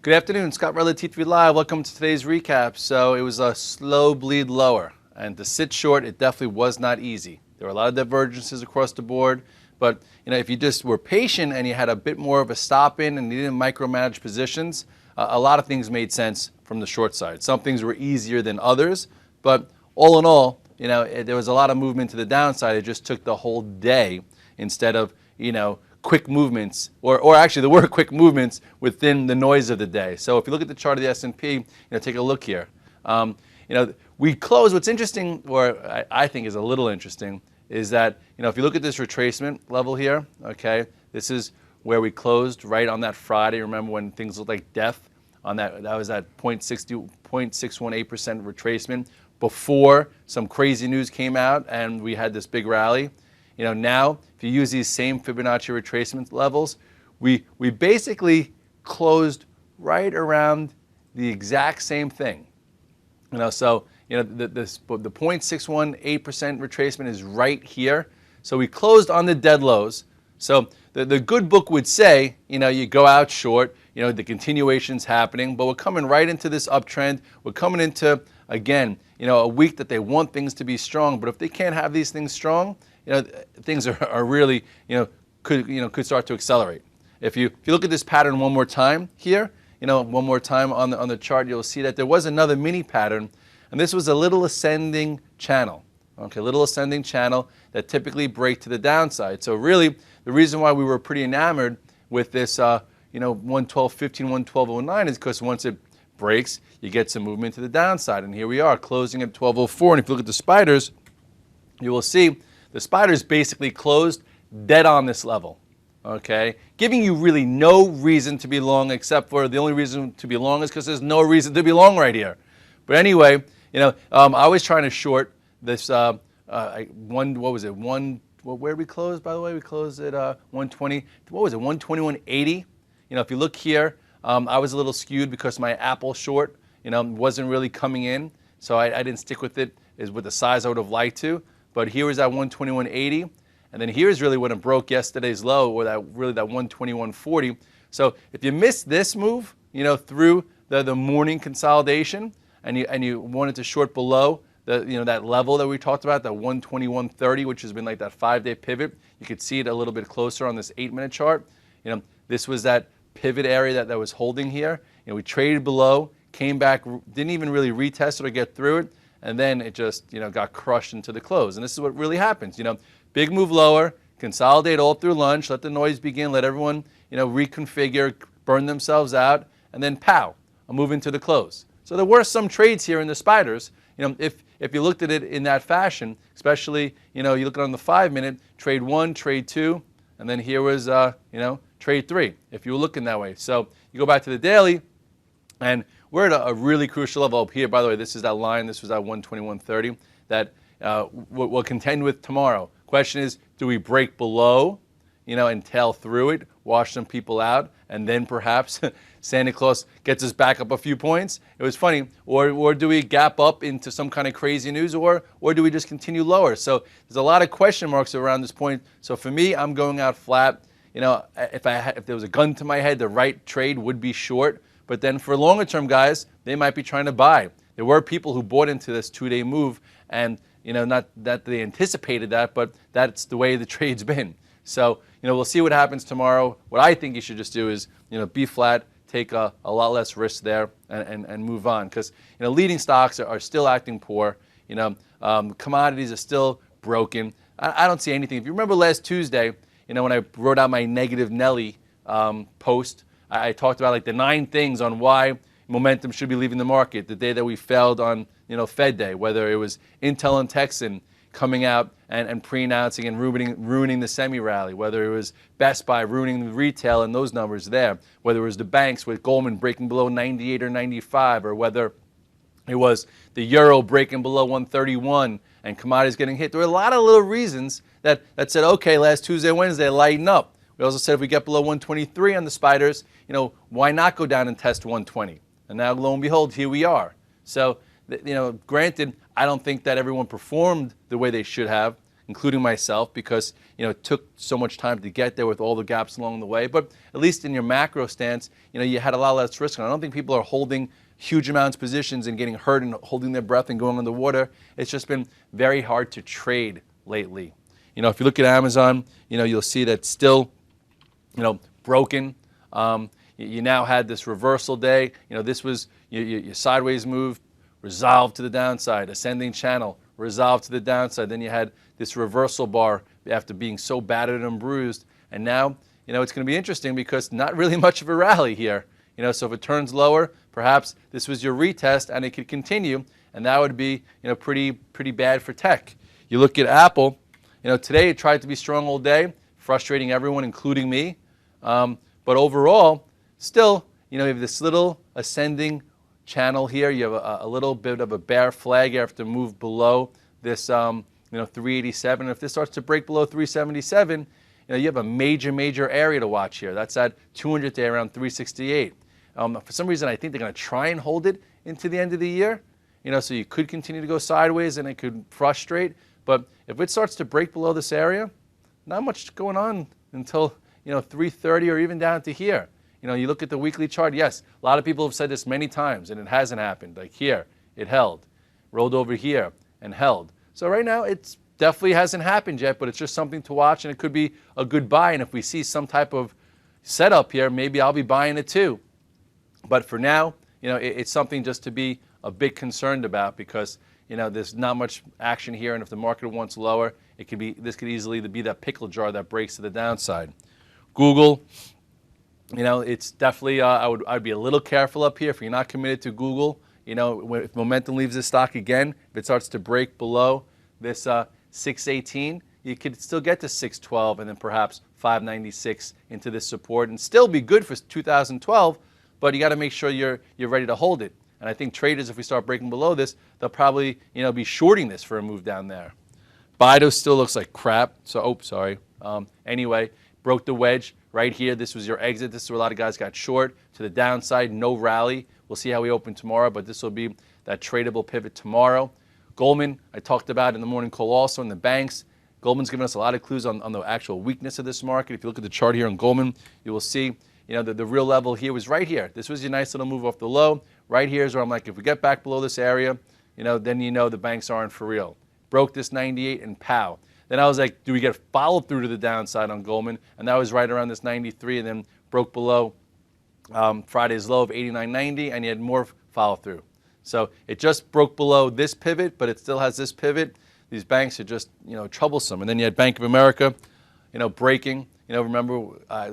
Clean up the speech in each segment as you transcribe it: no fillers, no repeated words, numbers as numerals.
Good afternoon, Scott Redler, T3Live. Welcome to today's recap. So it was a slow bleed lower, and to sit short, it definitely was not easy. There were a lot of divergences across the board, but if you just were patient and you had a bit more of a stop in and you didn't micromanage positions, a lot of things made sense from the short side. Some things were easier than others, but all in all, there was a lot of movement to the downside. It just took the whole day instead of quick movements, or actually there were quick movements within the noise of the day. So if you look at the chart of the S&P, take a look here. We closed. What's interesting, or I think is a little interesting, is that if you look at this retracement level here, okay, this is where we closed right on that Friday. Remember when things looked like death on that? That was at 0.618% retracement before some crazy news came out and we had this big rally. Now, if you use these same Fibonacci retracement levels, we basically closed right around the exact same thing. So the 0.618% retracement is right here. So we closed on the dead lows. So the good book would say, you go out short, the continuation's happening, but we're coming right into this uptrend. We're coming into, again, a week that they want things to be strong, but if they can't have these things strong, things are really, could start to accelerate. If you look at this pattern one more time here, one more time on the chart, you'll see that there was another mini pattern, and this was a little ascending channel. Okay, little ascending channel that typically break to the downside. So really, the reason why we were pretty enamored with this, 112.15, 112.09 is because once it breaks, you get some movement to the downside. And here we are closing at 12.04. And if you look at the spiders, you will see the spiders basically closed dead on this level, okay? Giving you really no reason to be long, except for the only reason to be long is because there's no reason to be long right here. But anyway, I was trying to short this what was it? Where did we close, by the way? We closed at 120, what was it, 121.80? If you look here, I was a little skewed because my Apple short, wasn't really coming in, so I didn't stick with it with the size I would have liked to. But here is that 121.80, and then here's really when it broke yesterday's low, or that 121.40. So if you missed this move, through the morning consolidation, and you wanted to short below that level that we talked about, that 121.30, which has been like that 5-day pivot, you could see it a little bit closer on this 8-minute chart. This was that pivot area that was holding here. We traded below, came back, didn't even really retest it or get through it. And then it just got crushed into the close. And this is what really happens. Big move lower, consolidate all through lunch, let the noise begin, let everyone reconfigure, burn themselves out, and then pow, a move into the close. So there were some trades here in the spiders. If you looked at it in that fashion, especially you look at it on the 5-minute, trade 1, trade 2, and then here was trade 3. If you were looking that way, so you go back to the daily, and we're at a really crucial level up here. By the way, this is that line. This was that 121.30 that we'll contend with tomorrow. Question is, do we break below, and tail through it, wash some people out, and then perhaps Santa Claus gets us back up a few points? It was funny. Or do we gap up into some kind of crazy news, or do we just continue lower? So there's a lot of question marks around this point. So for me, I'm going out flat. If there was a gun to my head, the right trade would be short. But then for longer term guys, they might be trying to buy. There were people who bought into this 2-day move, and not that they anticipated that, but that's the way the trade's been. So we'll see what happens tomorrow. What I think you should just do is be flat, take a lot less risk there, and move on, because leading stocks are still acting poor. Commodities are still broken. I don't see anything. If you remember last Tuesday, when I wrote out my negative Nelly post, I talked about like the 9 things on why momentum should be leaving the market the day that we failed on Fed Day, whether it was Intel and Texan coming out and pre-announcing and ruining the semi-rally, whether it was Best Buy ruining the retail and those numbers there, whether it was the banks with Goldman breaking below 98 or 95, or whether it was the euro breaking below 131 and commodities getting hit. There were a lot of little reasons that said, okay, last Tuesday, Wednesday, lighten up. We also said if we get below 123 on the spiders, why not go down and test 120? And now, lo and behold, here we are. So, granted, I don't think that everyone performed the way they should have. including myself, because it took so much time to get there with all the gaps along the way. But at least in your macro stance, you had a lot less risk. And I don't think people are holding huge amounts of positions and getting hurt and holding their breath and going underwater. It's just been very hard to trade lately. If you look at Amazon, you'll see that still, broken. You now had this reversal day. This was your sideways move, resolved to the downside, ascending channel, resolved to the downside. Then you had this reversal bar after being so battered and bruised. And now, it's going to be interesting because not really much of a rally here. So if it turns lower, perhaps this was your retest and it could continue, and that would be, pretty bad for tech. You look at Apple, today it tried to be strong all day, frustrating everyone, including me. But overall, still, you have this little ascending channel here. You have a little bit of a bear flag. You have to move below this, 387. If this starts to break below 377, you have a major area to watch here. That's at 200 day around 368. For some reason, I think they're going to try and hold it into the end of the year. So you could continue to go sideways and it could frustrate. But if it starts to break below this area, not much going on until 330 or even down to here. You look at the weekly chart. Yes, a lot of people have said this many times, and it hasn't happened. Like here, it held, rolled over here, and held. So right now, it definitely hasn't happened yet, but it's just something to watch, and it could be a good buy. And if we see some type of setup here, maybe I'll be buying it too. But for now, it's something just to be a bit concerned about because there's not much action here, and if the market wants lower, this could easily be that pickle jar that breaks to the downside. Google, it's definitely I'd be a little careful up here if you're not committed to Google. If momentum leaves the stock again, if it starts to break below this 618, you could still get to 612 and then perhaps 596 into this support and still be good for 2012. But you got to make sure you're ready to hold it. And I think traders, if we start breaking below this, they'll probably be shorting this for a move down there. Bido still looks like crap. So anyway, broke the wedge right here. This was your exit. This is where a lot of guys got short to the downside. No rally. We'll see how we open tomorrow, but this will be that tradable pivot tomorrow. Goldman, I talked about in the morning call also in the banks. Goldman's given us a lot of clues on the actual weakness of this market. If you look at the chart here on Goldman, you will see the real level here was right here. This was your nice little move off the low. Right here is where I'm like, if we get back below this area, then the banks aren't for real. Broke this 98 and pow. Then I was like, do we get followed through to the downside on Goldman? And that was right around this 93 and then broke below Friday's low of 89.90 and you had more follow through. So it just broke below this pivot, but it still has this pivot. These banks are just, troublesome. And then you had Bank of America, breaking. Remember,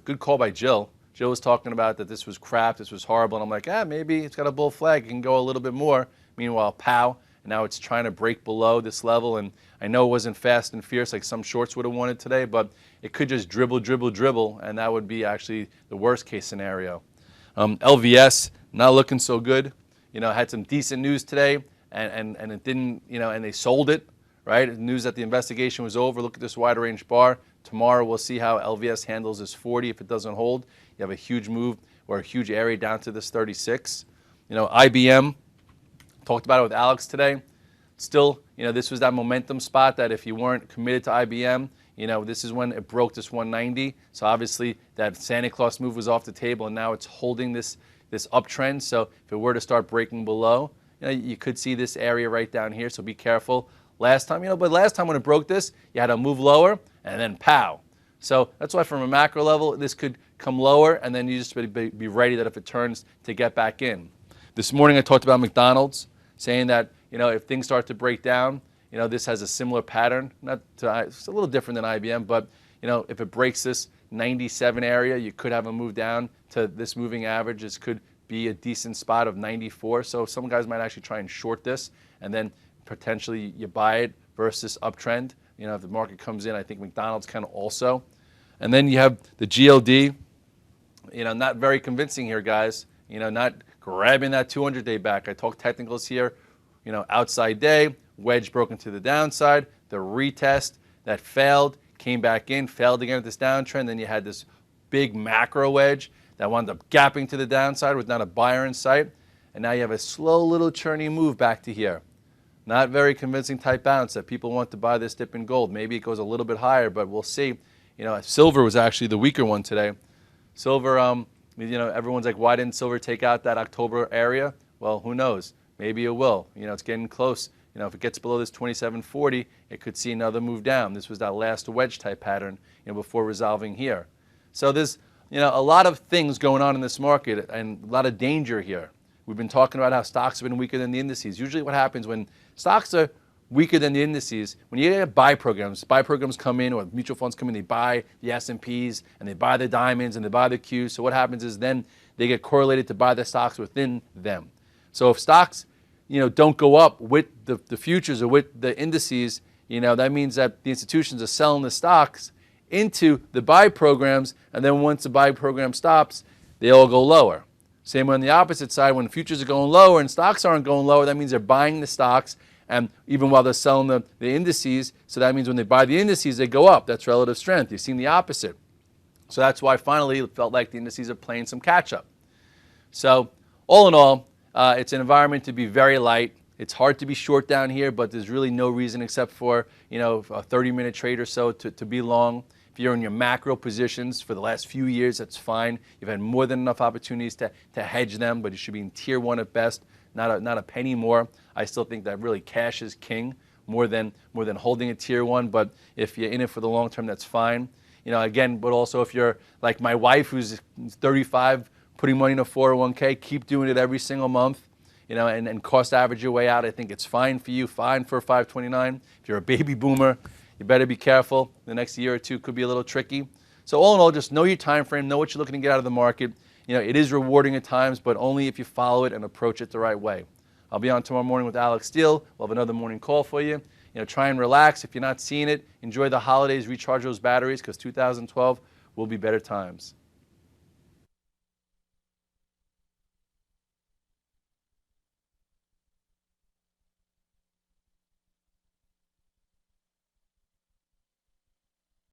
good call by Jill. Jill was talking about that this was crap, this was horrible, and I'm like, maybe it's got a bull flag, it can go a little bit more. Meanwhile, pow, and now it's trying to break below this level, and I know it wasn't fast and fierce like some shorts would have wanted today, but it could just dribble, and that would be actually the worst case scenario. LVS, not looking so good. Had some decent news today, and it didn't, and they sold it, right? News that the investigation was over. Look at this wide range bar. Tomorrow we'll see how LVS handles this 40 if it doesn't hold. You have a huge move or a huge area down to this 36. IBM, talked about it with Alex today. Still, this was that momentum spot that if you weren't committed to IBM, this is when it broke this 190. So obviously that Santa Claus move was off the table and now it's holding this uptrend. So if it were to start breaking below, you could see this area right down here. So be careful. Last time, but last time when it broke this, you had to move lower and then pow. So that's why from a macro level, this could come lower and then you just be ready that if it turns to get back in. This morning I talked about McDonald's, saying that, if things start to break down, this has a similar pattern. It's a little different than IBM, but, if it breaks this 97 area, you could have a move down to this moving average. This could be a decent spot of 94. So some guys might actually try and short this and then potentially you buy it versus uptrend. If the market comes in, I think McDonald's can also. And then you have the GLD, not very convincing here, guys. Not grabbing that 200-day back. I talked technicals here, outside day, wedge broken to the downside, the retest that failed, came back in, failed again at this downtrend. Then you had this big macro wedge that wound up gapping to the downside with not a buyer in sight. And now you have a slow little churny move back to here. Not very convincing type bounce that people want to buy this dip in gold. Maybe it goes a little bit higher, but we'll see. Silver was actually the weaker one today. Silver, everyone's like, why didn't silver take out that October area? Well, who knows? Maybe it will. It's getting close. If it gets below this 27.40, it could see another move down. This was that last wedge type pattern, before resolving here. So there's, a lot of things going on in this market and a lot of danger here. We've been talking about how stocks have been weaker than the indices. Usually what happens when stocks are weaker than the indices, when you get buy programs come in, or mutual funds come in, they buy the S&Ps and they buy the diamonds and they buy the Qs. So what happens is then they get correlated to buy the stocks within them. So if stocks, don't go up with the futures or with the indices, that means that the institutions are selling the stocks into the buy programs, and then once the buy program stops, they all go lower. Same way on the opposite side, when futures are going lower and stocks aren't going lower, that means they're buying the stocks, and even while they're selling the indices, so that means when they buy the indices, they go up. That's relative strength. You've seen the opposite. So that's why finally it felt like the indices are playing some catch-up. So all in all, it's an environment to be very light. It's hard to be short down here, but there's really no reason except for a 30-minute trade or so to be long. If you're in your macro positions for the last few years, that's fine. You've had more than enough opportunities to hedge them, but you should be in tier 1 at best, not a penny more. I still think that really cash is king more than holding a tier 1, but if you're in it for the long term, that's fine. Again, but also if you're like my wife who's 35, putting money in a 401k, keep doing it every single month, and cost average your way out. I think it's fine for you, fine for 529. If you're a baby boomer, you better be careful. The next year or two could be a little tricky. So all in all, just know your time frame, know what you're looking to get out of the market. It is rewarding at times, but only if you follow it and approach it the right way. I'll be on tomorrow morning with Alex Steele. We'll have another morning call for you. Try and relax. If you're not seeing it, enjoy the holidays, recharge those batteries, because 2012 will be better times.